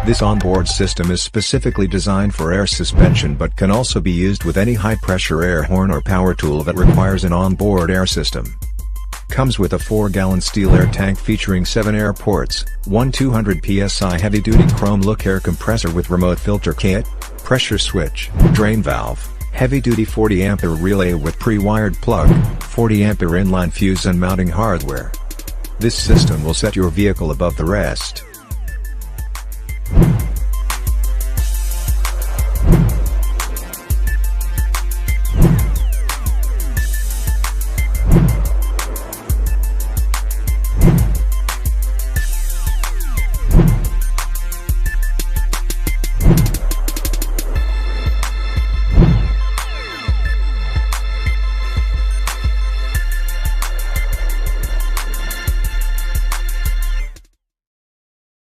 This onboard system is specifically designed for air suspension but can also be used with any high-pressure air horn or power tool that requires an onboard air system. Comes with a 4-gallon steel air tank featuring 7 air ports, one 200 PSI heavy-duty chrome look air compressor with remote filter kit, pressure switch, drain valve, heavy-duty 40 Ampere relay with pre-wired plug, 40 Ampere inline fuse and mounting hardware. This system will set your vehicle above the rest.